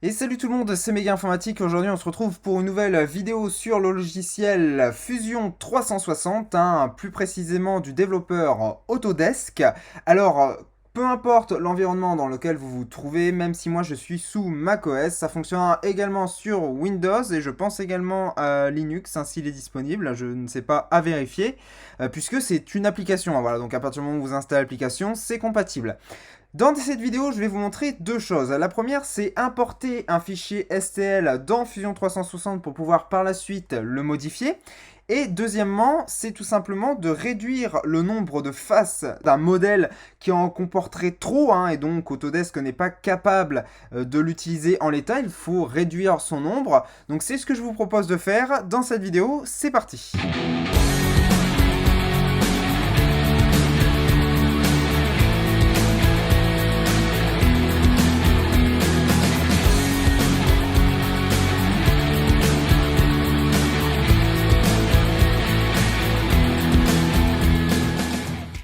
Et salut tout le monde, c'est Méga Informatique. Aujourd'hui, on se retrouve pour une nouvelle vidéo sur le logiciel Fusion 360, plus précisément du développeur Autodesk. Alors, peu importe l'environnement dans lequel vous vous trouvez, même si moi je suis sous macOS, ça fonctionnera également sur Windows et je pense également à Linux, s'il est disponible. Je ne sais pas à vérifier, puisque c'est une application. Voilà, donc à partir du moment où vous installez l'application, c'est compatible. Dans cette vidéo, je vais vous montrer deux choses. La première, c'est importer un fichier STL dans Fusion 360 pour pouvoir par la suite le modifier. Et deuxièmement, c'est tout simplement de réduire le nombre de faces d'un modèle qui en comporterait trop, et donc Autodesk n'est pas capable de l'utiliser en l'état, il faut réduire son nombre. Donc c'est ce que je vous propose de faire dans cette vidéo, c'est parti.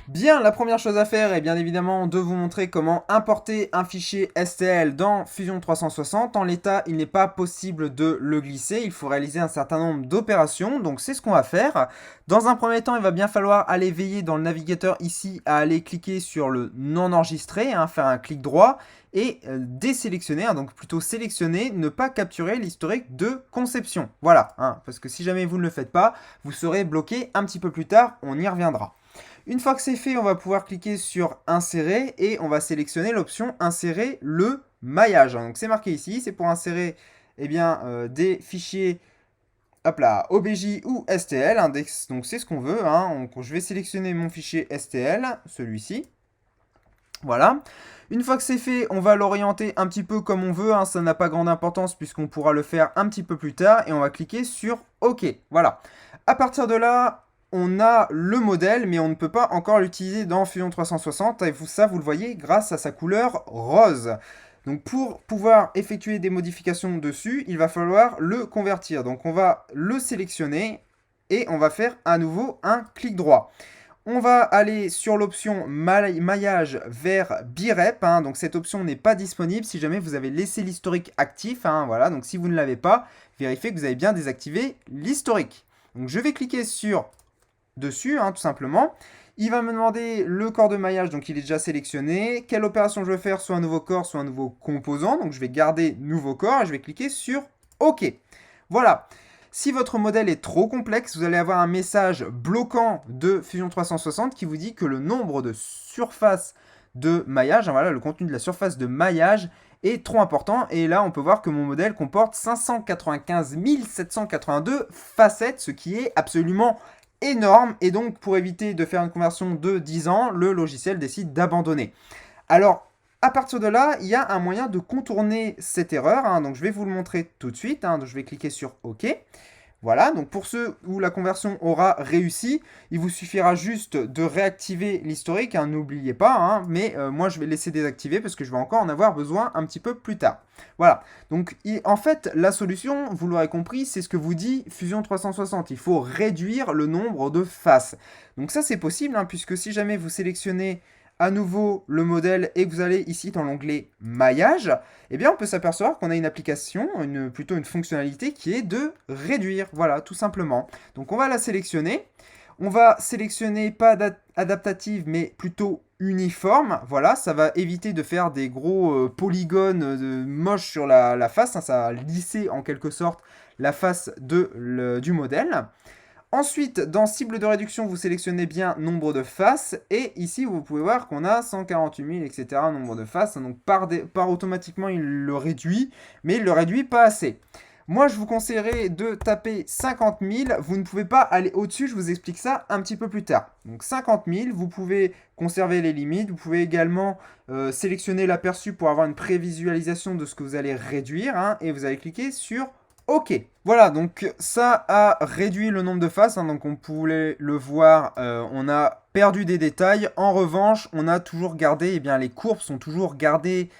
Bien, la première chose à faire est bien évidemment de vous montrer comment importer un fichier STL dans Fusion 360. En l'état, il n'est pas possible de le glisser, il faut réaliser un certain nombre d'opérations, donc c'est ce qu'on va faire. Dans un premier temps, il va bien falloir aller veiller dans le navigateur ici à aller cliquer sur le non enregistré, faire un clic droit et désélectionner, donc plutôt sélectionner, ne pas capturer l'historique de conception. Voilà, parce que si jamais vous ne le faites pas, vous serez bloqué un petit peu plus tard, on y reviendra. Une fois que c'est fait, on va pouvoir cliquer sur insérer et on va sélectionner l'option insérer le maillage. Donc c'est marqué ici, c'est pour insérer des fichiers hop là, OBJ ou STL. Donc c'est ce qu'on veut. Donc je vais sélectionner mon fichier STL, celui-ci. Voilà. Une fois que c'est fait, on va l'orienter un petit peu comme on veut. Ça n'a pas grande importance puisqu'on pourra le faire un petit peu plus tard. Et on va cliquer sur OK. Voilà. À partir de là, on a le modèle, mais on ne peut pas encore l'utiliser dans Fusion 360. Et ça, vous le voyez grâce à sa couleur rose. Donc pour pouvoir effectuer des modifications dessus, il va falloir le convertir. Donc on va le sélectionner et on va faire à nouveau un clic droit. On va aller sur l'option maillage vers birep. Donc cette option n'est pas disponible si jamais vous avez laissé l'historique actif. Voilà, donc si vous ne l'avez pas, vérifiez que vous avez bien désactivé l'historique. Donc je vais cliquer sur dessus, tout simplement. Il va me demander le corps de maillage, donc il est déjà sélectionné. Quelle opération je veux faire, soit un nouveau corps, soit un nouveau composant. Donc je vais garder nouveau corps et je vais cliquer sur OK. Voilà. Si votre modèle est trop complexe, vous allez avoir un message bloquant de Fusion 360 qui vous dit que le nombre de surfaces de maillage, voilà, le contenu de la surface de maillage est trop important. Et là, on peut voir que mon modèle comporte 595 782 facettes, ce qui est absolument énorme. Et donc, pour éviter de faire une conversion de 10 ans, le logiciel décide d'abandonner. Alors, à partir de là, il y a un moyen de contourner cette erreur. Donc, je vais vous le montrer tout de suite. Donc, je vais cliquer sur OK. Voilà, donc pour ceux où la conversion aura réussi, il vous suffira juste de réactiver l'historique, n'oubliez pas, mais moi je vais laisser désactiver parce que je vais encore en avoir besoin un petit peu plus tard. Voilà, donc en fait la solution, vous l'aurez compris, c'est ce que vous dit Fusion 360, il faut réduire le nombre de faces. Donc ça c'est possible, puisque si jamais vous sélectionnez à nouveau le modèle et que vous allez ici dans l'onglet maillage, eh bien on peut s'apercevoir qu'on a une application, plutôt une fonctionnalité qui est de réduire, voilà, tout simplement. Donc on va la sélectionner. On va sélectionner pas adaptative, mais plutôt uniforme. Voilà, ça va éviter de faire des gros polygones moches sur la face. Ça va lisser en quelque sorte la face du modèle. Ensuite, dans cible de réduction, vous sélectionnez bien nombre de faces. Et ici, vous pouvez voir qu'on a 148 000, etc. nombre de faces. Donc, par automatiquement, il le réduit. Mais il ne le réduit pas assez. Moi, je vous conseillerais de taper 50 000. Vous ne pouvez pas aller au-dessus. Je vous explique ça un petit peu plus tard. Donc, 50 000, vous pouvez conserver les limites. Vous pouvez également sélectionner l'aperçu pour avoir une prévisualisation de ce que vous allez réduire. Et vous allez cliquer sur OK. Voilà, donc ça a réduit le nombre de faces, donc on pouvait le voir, on a perdu des détails. En revanche, on a toujours gardé, les courbes sont toujours gardées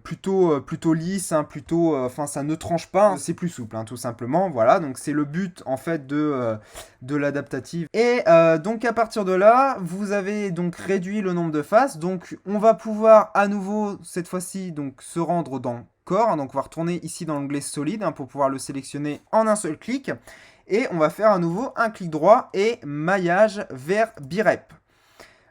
plutôt lisses, enfin ça ne tranche pas, c'est plus souple, tout simplement. Voilà, donc c'est le but en fait de l'adaptative. Et donc à partir de là, vous avez donc réduit le nombre de faces. Donc on va pouvoir à nouveau cette fois-ci donc se rendre dans corps. Donc on va retourner ici dans l'onglet solide pour pouvoir le sélectionner en un seul clic. Et on va faire à nouveau un clic droit et maillage vers birep.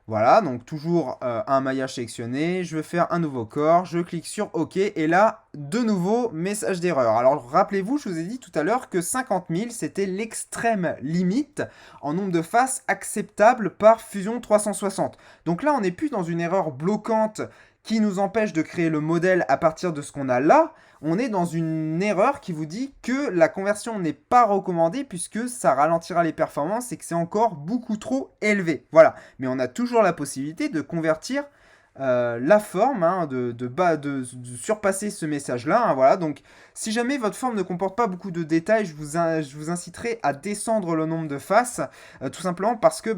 Voilà, donc toujours un maillage sélectionné, je vais faire un nouveau corps, je clique sur OK, et là, de nouveau, message d'erreur. Alors, rappelez-vous, je vous ai dit tout à l'heure que 50 000, c'était l'extrême limite en nombre de faces acceptable par Fusion 360. Donc là, on n'est plus dans une erreur bloquante qui nous empêche de créer le modèle à partir de ce qu'on a là. On est dans une erreur qui vous dit que la conversion n'est pas recommandée puisque ça ralentira les performances et que c'est encore beaucoup trop élevé. Voilà, mais on a toujours la possibilité de convertir la forme, de surpasser ce message-là. Voilà, donc si jamais votre forme ne comporte pas beaucoup de détails, je vous inciterai à descendre le nombre de faces, tout simplement parce que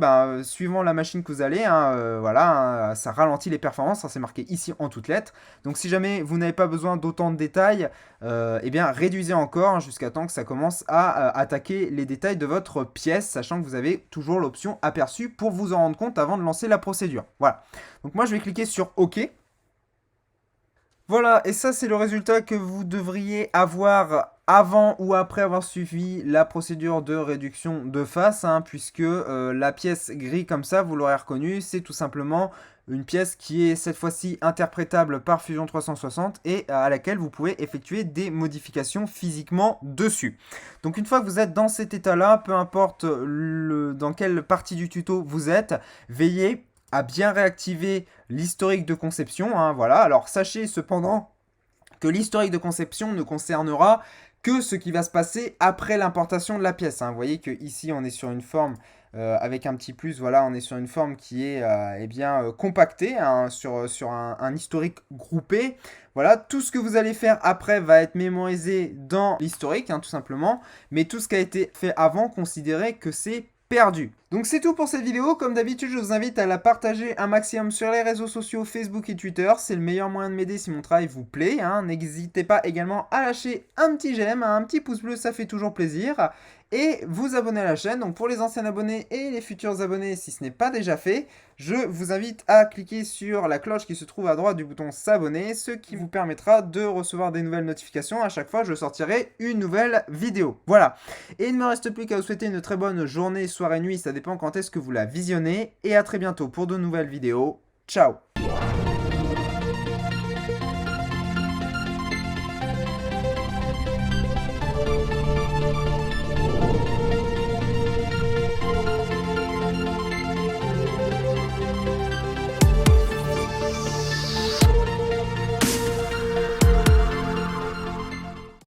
suivant la machine que vous allez, voilà, ça ralentit les performances, ça c'est marqué ici en toutes lettres. Donc si jamais vous n'avez pas besoin d'autant de détails, eh bien réduisez encore jusqu'à temps que ça commence à attaquer les détails de votre pièce, sachant que vous avez toujours l'option aperçue pour vous en rendre compte avant de lancer la procédure. Voilà. Donc moi je vais cliquer sur OK. Voilà, et ça c'est le résultat que vous devriez avoir avant ou après avoir suivi la procédure de réduction de face, puisque la pièce gris comme ça, vous l'aurez reconnu, c'est tout simplement une pièce qui est cette fois-ci interprétable par Fusion 360 et à laquelle vous pouvez effectuer des modifications physiquement dessus. Donc une fois que vous êtes dans cet état-là, peu importe dans quelle partie du tuto vous êtes, veillez à bien réactiver l'historique de conception. Voilà. Alors sachez cependant que l'historique de conception ne concernera que ce qui va se passer après l'importation de la pièce. Vous voyez que ici on est sur une forme avec un petit plus, voilà, on est sur une forme qui est compactée, sur un historique groupé. Voilà, tout ce que vous allez faire après va être mémorisé dans l'historique, tout simplement. Mais tout ce qui a été fait avant, considérez que c'est perdu. Donc c'est tout pour cette vidéo. Comme d'habitude, je vous invite à la partager un maximum sur les réseaux sociaux Facebook et Twitter. C'est le meilleur moyen de m'aider si mon travail vous plaît. N'hésitez pas également à lâcher un petit j'aime, un petit pouce bleu, ça fait toujours plaisir. Et vous abonner à la chaîne. Donc pour les anciens abonnés et les futurs abonnés, si ce n'est pas déjà fait, je vous invite à cliquer sur la cloche qui se trouve à droite du bouton s'abonner, ce qui vous permettra de recevoir des nouvelles notifications à chaque fois que je sortirai une nouvelle vidéo. Voilà. Et il ne me reste plus qu'à vous souhaiter une très bonne journée, soirée, nuit, ça dépend quand est-ce que vous la visionnez. Et à très bientôt pour de nouvelles vidéos. Ciao!